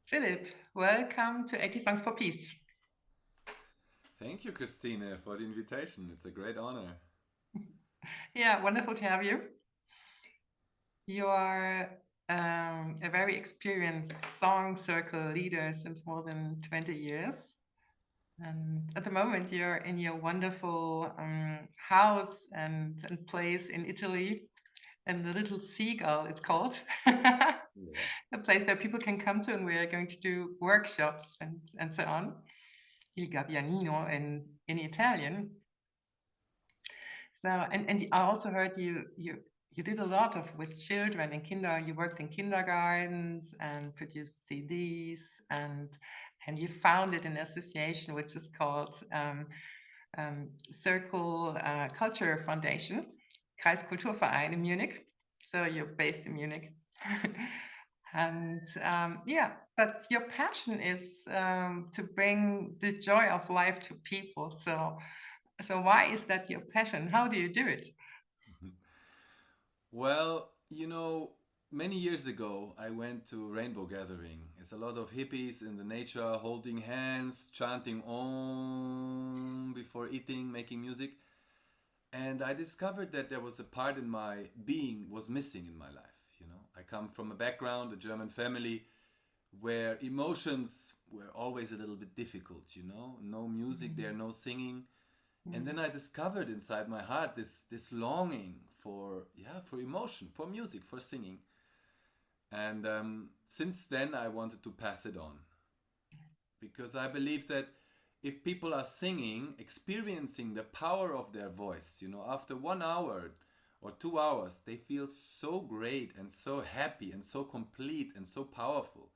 Philip, welcome to 80 Songs for Peace. Thank you, Christine, for the invitation. It's a great honor. Yeah, wonderful to have you. You are a very experienced song circle leader since more than 20 years. And at the moment, you're in your wonderful house and place in Italy, and the Little Seagull, it's called. Yeah. A place where people can come to, and we are going to do workshops and so on. Il Gabbianino in Italian. So, and I also heard you did a lot of with children in kinder. You worked in kindergartens and produced CDs, and you founded an association which is called Circle Culture Foundation, Kreiskulturverein in Munich. So you're based in Munich. And yeah, but your passion is to bring the joy of life to people. So why is that your passion? How do you do it? Well, many years ago, I went to Rainbow Gathering. It's a lot of hippies in the nature, holding hands, chanting Om before eating, making music. And I discovered that there was a part in my being was missing in my life. I come from a background, a German family, where emotions were always a little bit difficult. No music there, no singing. And then I discovered inside my heart this longing for emotion, for music, for singing. And since then I wanted to pass it on, because I believe that if people are singing, experiencing the power of their voice, after 1 hour or 2 hours, they feel so great and so happy and so complete and so powerful,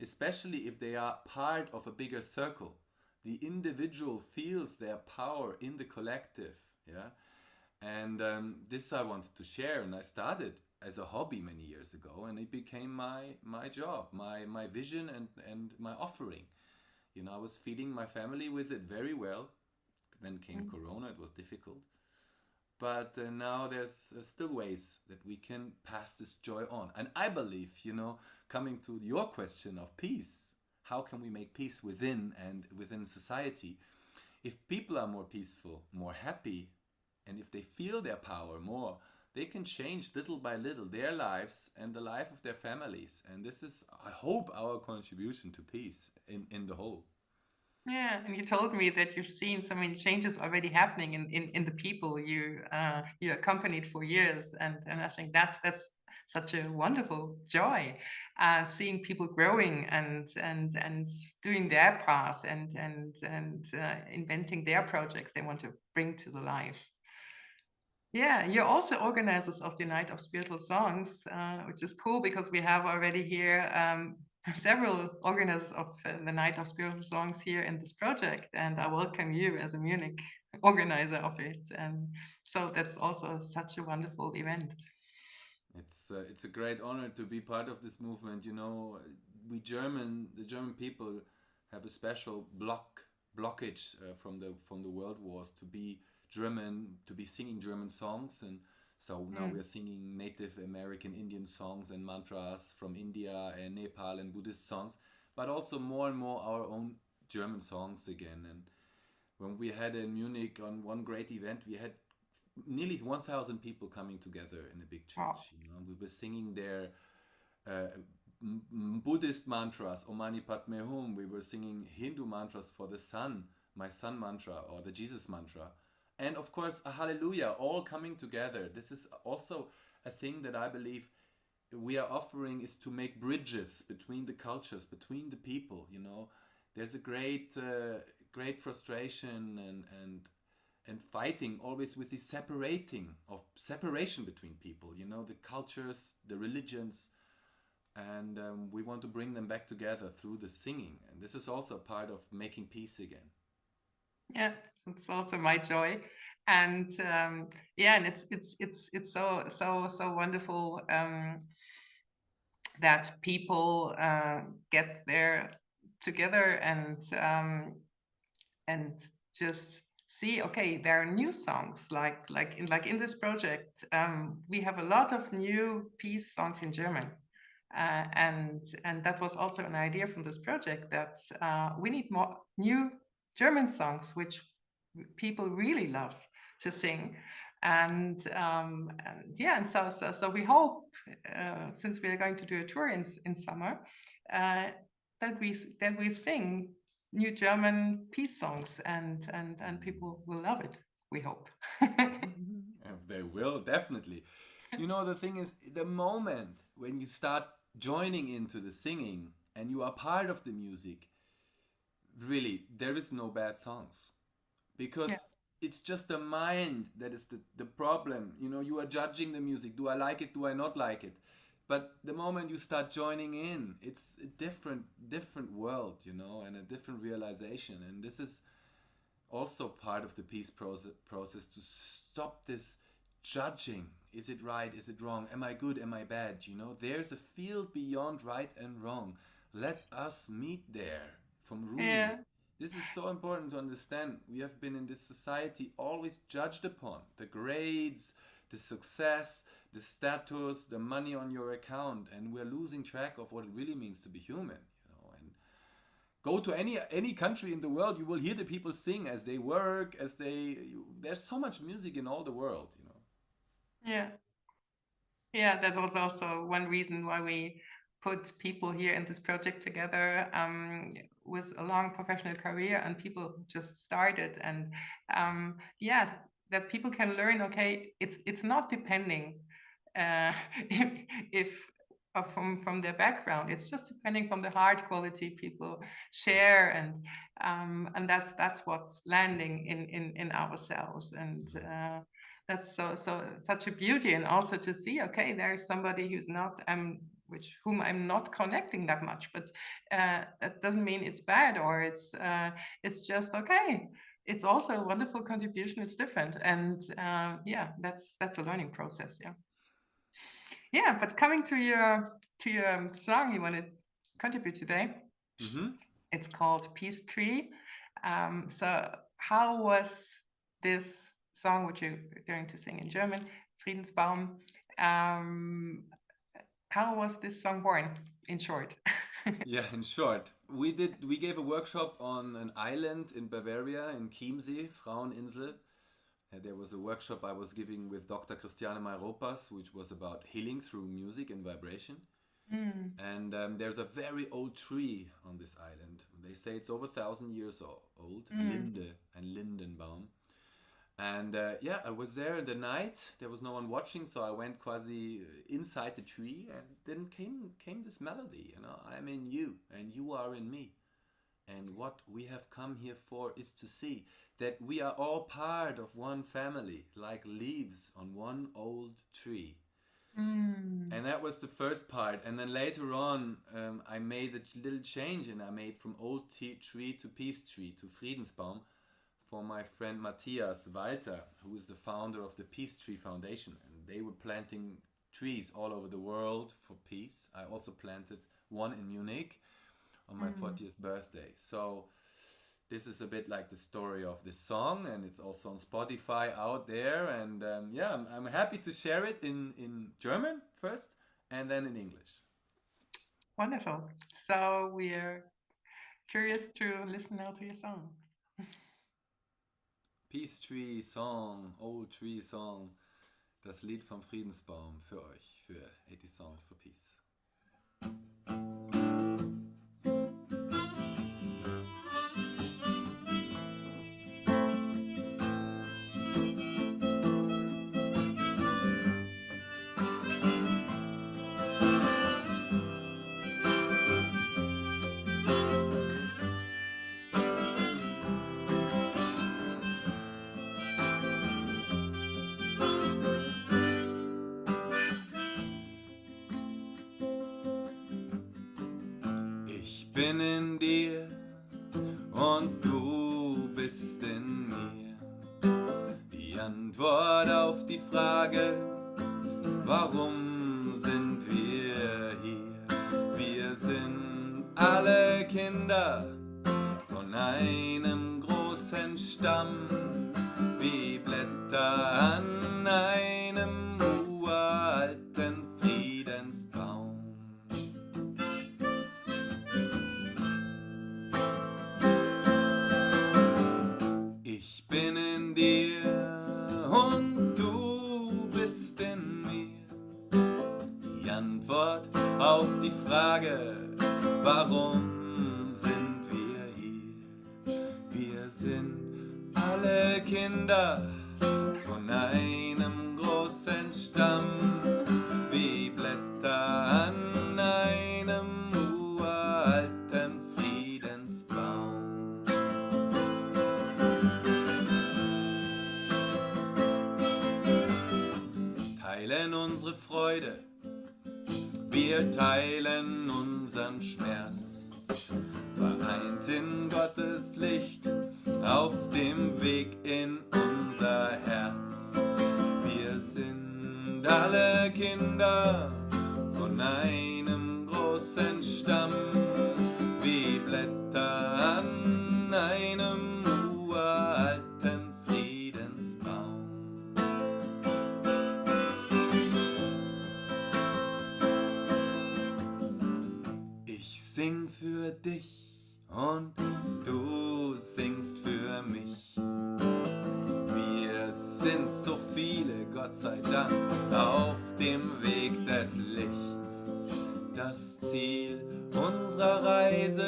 especially if they are part of a bigger circle. The individual feels their power in the collective. Yeah. And this I wanted to share, and I started as a hobby many years ago, and it became my job, my vision, and my offering. I was feeding my family with it very well. Then came Corona, it was difficult. But now there's still ways that we can pass this joy on. And I believe, coming to your question of peace, how can we make peace within and within society? If people are more peaceful, more happy, and if they feel their power more, they can change little by little their lives and the life of their families. And this is, I hope, our contribution to peace in the whole. Yeah, and you told me that you've seen so many changes already happening in the people you accompanied for years, and I think that's such a wonderful joy, seeing people growing and doing their path and inventing their projects they want to bring to the life. Yeah, you're also organizers of the Night of Spiritual Songs, which is cool because we have already here several organizers of the Night of Spiritual Songs here in this project, and I welcome you as a Munich organizer of it. And so that's also such a wonderful event. It's a great honor to be part of this movement. The German people, have a special blockage from the world wars to be German, to be singing German songs, and so now we Mm. are singing Native American Indian songs and mantras from India and Nepal and Buddhist songs, but also more and more our own German songs again. And when we had in Munich on one great event, we had nearly 1,000 people coming together in a big Wow. church. We were singing their uh, Buddhist mantras, Om Mani Padme Hum. We were singing Hindu mantras for the sun, my sun mantra or the Jesus mantra. And of course, a hallelujah, all coming together. This is also a thing that I believe we are offering, is to make bridges between the cultures, between the people. There's a great frustration and fighting always with the separation between people, the cultures, the religions, and we want to bring them back together through the singing, and this is also part of making peace again. Yeah, it's also my joy. And yeah, and it's so wonderful that people get there together and just see, okay, there are new songs like in this project. We have a lot of new peace songs in German, And that was also an idea from this project that we need more new German songs, which people really love to sing. And yeah, and so we hope, since we are going to do a tour in summer, uh, that we sing new German peace songs, and people will love it. We hope. If they will, definitely. You know, the thing is, the moment when you start joining into the singing and you are part of the music, really, there is no bad songs. Yeah, Because it's just the mind that is the problem. You know, you are judging the music. Do I like it? Do I not like it? But the moment you start joining in, it's a different world, you know, and a different realization. And this is also part of the peace process to stop this judging. Is it right? Is it wrong? Am I good? Am I bad? You know, there's a field beyond right and wrong. Let us meet there from Rumi. yeah, This is so important to understand. We have been in this society always judged upon the grades, the success, the status, the money on your account, and we're losing track of what it really means to be human. You know, and go to any country in the world, you will hear the people sing as they work, as there's so much music in all the world. You know. yeah. Yeah, that was also one reason why we put people here in this project together, with a long professional career and people who just started. And yeah, that people can learn, okay, it's not depending uh, if from their background. It's just depending from the heart quality people share, and that's what's landing in ourselves. And that's so such a beauty. And also to see, okay, there's somebody who's not whom I'm not connecting that much, but that doesn't mean it's bad, or it's just okay. It's also a wonderful contribution. It's different, and yeah, that's a learning process. Yeah, yeah. But coming to your song you want to contribute today, Mm-hmm. it's called Peace Tree. So how was this song, which you're going to sing in German, Friedensbaum? Um, how was this song born, in short? Yeah, in short, we gave a workshop on an island in Bavaria in Chiemsee, Fraueninsel. There was a workshop I was giving with Dr. Christiane Mairopas, which was about healing through music and vibration. Mm, And there's a very old tree on this island. They say it's over 1,000 years old, mm, Linde and Lindenbaum. And yeah, I was there in the night. There was no one watching, so I went quasi inside the tree, and then came this melody. You know, I'm in you, and you are in me. And what we have come here for is to see that we are all part of one family, like leaves on one old tree. mm, And that was the first part. And then later on, I made a little change, and I made from old tree to peace tree to Friedensbaum for my friend Matthias Walter, who is the founder of the Peace Tree Foundation. And they were planting trees all over the world for peace. I also planted one in Munich on my mm. 40th birthday. So this is a bit like the story of this song, and it's also on Spotify out there. And yeah, I'm happy to share it in German first and then in English. Wonderful. So we're curious to listen now to your song. Peace Tree Song, Old Tree Song, das Lied vom Friedensbaum für euch, für 80 Songs for Peace. Ich bin in dir und du bist in mir. Die Antwort auf die Frage, warum sind wir hier? Wir sind alle Kinder von einem großen Stamm, wie Blätter an einem uralten Friedensbaum. Kinder von einem großen Stamm, wie Blätter an einem uralten Friedensbaum. Teilen unsere Freude, wir teilen unseren Schmerz, vereint in Gottes Licht auf dem Weg in unser Herz. Wir sind alle Kinder von einem großen Stamm, wie Blätter an einem uralten Friedensbaum. Ich sing für dich und du singst für mich. Wir sind so viele, Gott sei Dank, auf dem Weg des Lichts. Das Ziel unserer Reise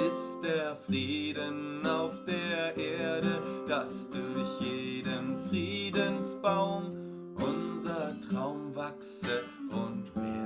ist der Frieden auf der Erde, dass durch jeden Friedensbaum unser Traum wachse und werde.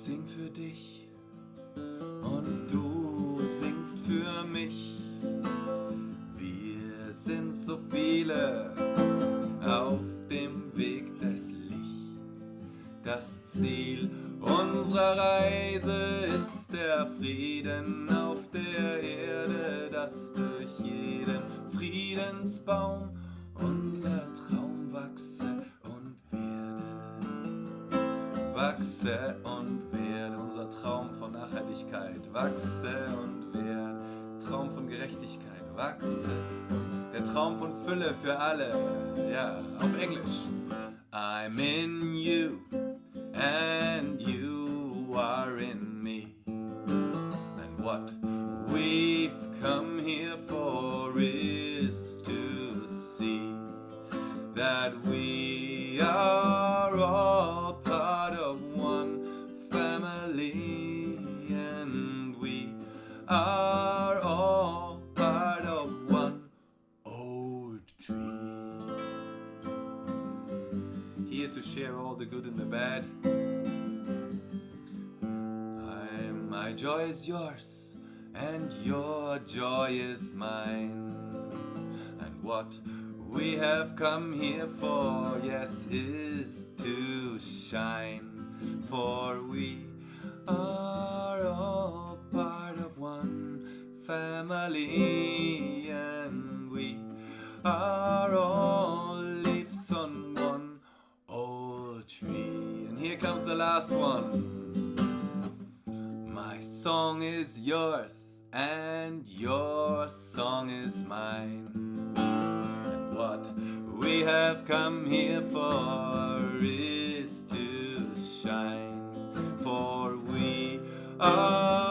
Sing für dich und du singst für mich. Wir sind so viele auf dem Weg des Lichts. Das Ziel unserer Reise ist der Frieden auf der Erde, dass durch jeden Friedensbaum unser Traum wachse und werde. Wachse und werde, unser Traum von Nachhaltigkeit. Wachse und werde, Traum von Gerechtigkeit. Wachse, der Traum von Fülle für alle. Ja, auf Englisch. I'm in you and you are in me. And what we've come here for is to see that we are all part of one family, and we are all part of one old tree. Here to share all the good and the bad. My joy is yours, and your joy is mine. And what we have come here for, yes, is to shine. For we are all part of one family, and we are all leaves on one old tree. And here comes the last one. My song is yours, and your song is mine. And what we have come here for is to shine. For we are